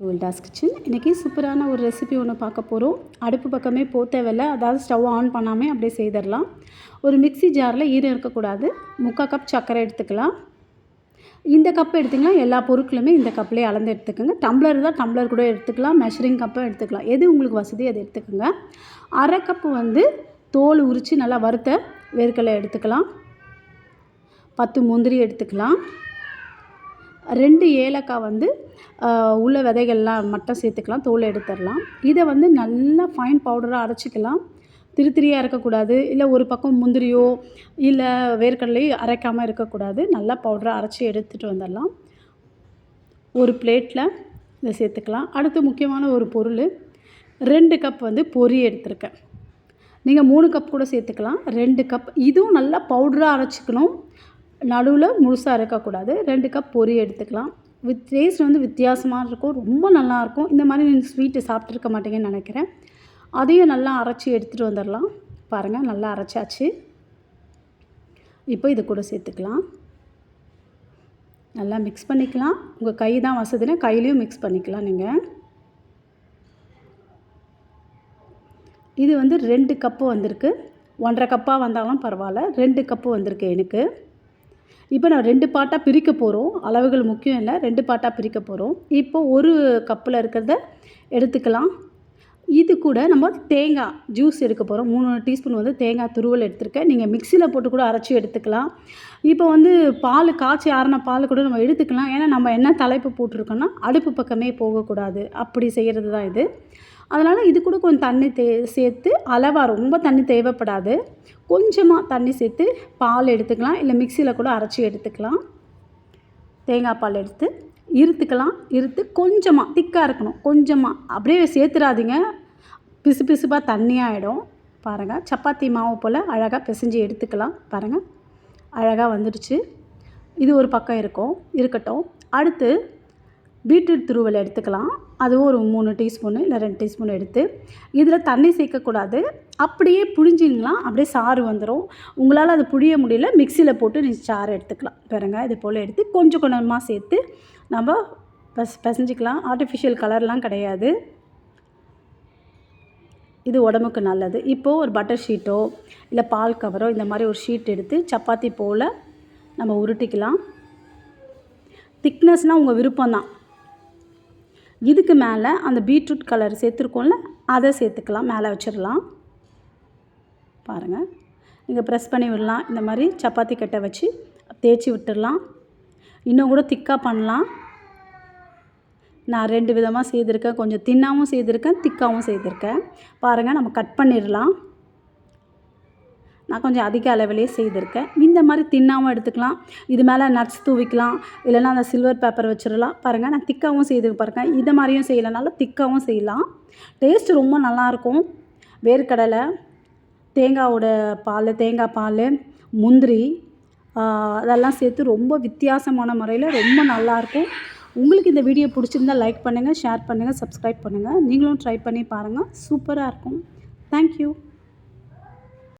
டோல்டாஸ் kitchen இன்றைக்கி சூப்பரான ஒரு ரெசிபி ஒன்று பார்க்க போகிறோம். அடுப்பு பக்கமே போக தேவையில்லை, அதாவது ஸ்டவ் ஆன் பண்ணாமல் அப்படியே செய்திடலாம். ஒரு மிக்ஸி ஜாரில் ஈரம் இருக்கக்கூடாது. 3/4 கப் சர்க்கரை எடுத்துக்கலாம். இந்த கப் எடுத்திங்கன்னா எல்லா பொருட்களுமே இந்த கப்லேயே அளந்து எடுத்துக்கோங்க. டம்ளர் தான் டம்ளர் கூட எடுத்துக்கலாம், மெஷரிங் கப்பும் எடுத்துக்கலாம். எது உங்களுக்கு வசதி அதை எடுத்துக்கோங்க. 1/2 கப்பு தோல் உரித்து நல்லா வறுத்த வேர்க்கடலை எடுத்துக்கலாம். 10 முந்திரி எடுத்துக்கலாம். 2 ஏலக்காய் உள்ள விதைகள்லாம் மட்டும் சேர்த்துக்கலாம், தோல் எடுத்துடலாம். இதை நல்லா ஃபைன் பவுடராக அரைச்சிக்கலாம். திரியாக இருக்கக்கூடாது, இல்லை ஒரு பக்கம் முந்திரியோ இல்லை வேர்க்கடலையோ அரைக்காமல் இருக்கக்கூடாது. நல்லா பவுடராக அரைச்சி எடுத்துகிட்டு வந்துடலாம். ஒரு பிளேட்டில் இதை சேர்த்துக்கலாம். அடுத்து முக்கியமான ஒரு பொருள், 2 கப் பொரி எடுத்துருக்கேன். நீங்கள் 3 கப் கூட சேர்த்துக்கலாம். 2 கப் இதுவும் நல்லா பவுடராக அரைச்சிக்கணும், நடுவில் முழுசாக இருக்கக்கூடாது. 2 கப் பொரி எடுத்துக்கலாம். டேஸ்ட் வித்தியாசமாக இருக்கும், ரொம்ப நல்லாயிருக்கும். இந்த மாதிரி நீங்கள் ஸ்வீட்டு சாப்பிட்ருக்க மாட்டீங்கன்னு நினைக்கிறேன். அதையும் நல்லா அரைச்சி எடுத்துகிட்டு வந்துடலாம். பாருங்கள், நல்லா அரைச்சாச்சு. இப்போ இது கூட சேர்த்துக்கலாம். நல்லா மிக்ஸ் பண்ணிக்கலாம். உங்கள் கை தான் வசதினா கையிலையும் மிக்ஸ் பண்ணிக்கலாம். நீங்கள் இது 2 கப்பு வந்திருக்கு. 1/2 கப்பாக வந்தாலும் பரவாயில்ல. 2 கப்பு வந்திருக்கு எனக்கு. இப்போ நான் 2 பார்ட்டாக பிரிக்க போகிறோம். அளவுகள் முக்கியம் இல்லை, 2 பார்ட்டாக பிரிக்க போகிறோம். இப்போ ஒரு கப்பில் இருக்கிறத எடுத்துக்கலாம். இது கூட நம்ம தேங்காய் ஜூஸ் எடுக்க போகிறோம். 3 டீஸ்பூன் தேங்காய் துருவல் எடுத்துருக்கேன். நீங்கள் மிக்சியில் போட்டு கூட அரைச்சி எடுத்துக்கலாம். இப்போ பால் காய்ச்சி ஆறின பால் கூட நம்ம எடுத்துக்கலாம். ஏன்னா நம்ம என்ன தலைப்பு போட்டிருக்கோன்னா அடுப்பு பக்கமே போகக்கூடாது, அப்படி செய்கிறது தான் இது. அதனால் இது கூட கொஞ்சம் தண்ணி சேர்த்து அளவாக, ரொம்ப தண்ணி தேவைப்படாது, கொஞ்சமாக தண்ணி சேர்த்து பால் எடுத்துக்கலாம். இல்லை மிக்சியில் கூட அரைச்சி எடுத்துக்கலாம். தேங்காய் பால் எடுத்து இருத்து கொஞ்சமாக திக்காக இருக்கணும். கொஞ்சமாக அப்படியே சேர்த்துடாதீங்க, பிசு பிசுப்பாக தண்ணியாகிடும். பாருங்கள், சப்பாத்தி மாவு போல் அழகாக பிசைஞ்சு எடுத்துக்கலாம். பாருங்கள், அழகாக வந்துடுச்சு. இது ஒரு பக்கம் இருக்கட்டும். அடுத்து பீட்ரூட் துருவல் எடுத்துக்கலாம். அதுவும் ஒரு 3 டீஸ்பூனு இல்லை 2 டீஸ்பூன் எடுத்து, இதில் தண்ணி சேர்க்கக்கூடாது, அப்படியே புழிஞ்சிங்களா, அப்படியே சாறு வந்துடும். உங்களால் அது புழிய முடியல, மிக்சியில் போட்டு நீங்கள் சாறு எடுத்துக்கலாம். பாருங்க, இது போல் எடுத்து கொஞ்சம் கொஞ்சமாக சேர்த்து நம்ம பிசைஞ்சிக்கலாம். ஆர்டிஃபிஷியல் கலர்லாம் கிடையாது, இது உடம்புக்கு நல்லது. இப்போது ஒரு பட்டர் ஷீட்டோ இல்லை பால் கவரோ இந்த மாதிரி ஒரு ஷீட் எடுத்து சப்பாத்தி போல் நம்ம உருட்டிக்கலாம். திக்னஸ்னால் உங்கள் விருப்பம்தான். இதுக்கு மேலே அந்த பீட்ரூட் கலர் சேர்த்துருக்கோம்ல, அதை சேர்த்துக்கலாம். மேலே வச்சிடலாம். பாருங்கள், நீங்கள் ப்ரெஸ் பண்ணி விடலாம். இந்த மாதிரி சப்பாத்தி கட்டை வச்சு தேய்ச்சி விட்டுடலாம். இன்னும் கூட திக்காக பண்ணலாம். நான் 2 விதமாக செய்திருக்கேன். கொஞ்சம் தின்னாகவும் செய்திருக்கேன், திக்காகவும் செய்திருக்கேன். பாருங்கள், நம்ம கட் பண்ணிடலாம். நான் கொஞ்சம் அதிக அளவிலே செய்திருக்கேன். இந்த மாதிரி தின்னாகவும் எடுத்துக்கலாம். இது மேலே நட்ஸ் தூவிக்கலாம், இல்லைன்னா அந்த சில்வர் பேப்பர் வச்சிடலாம். பாருங்கள், நான் திக்காகவும் செய்திருக்கேன். பாருங்கள், இதை மாதிரியும் செய்யலைனாலும் திக்காகவும் செய்யலாம். டேஸ்ட்டு ரொம்ப நல்லாயிருக்கும். வேர்க்கடலை, தேங்காய் பால், முந்திரி அதெல்லாம் சேர்த்து ரொம்ப வித்தியாசமான முறையில் ரொம்ப நல்லாயிருக்கும். உங்களுக்கு இந்த வீடியோ பிடிச்சிருந்தால் லைக் பண்ணுங்கள், ஷேர் பண்ணுங்கள், சப்ஸ்கிரைப் பண்ணுங்கள். நீங்களும் ட்ரை பண்ணி பாருங்கள், சூப்பராக இருக்கும். தேங்க்யூ.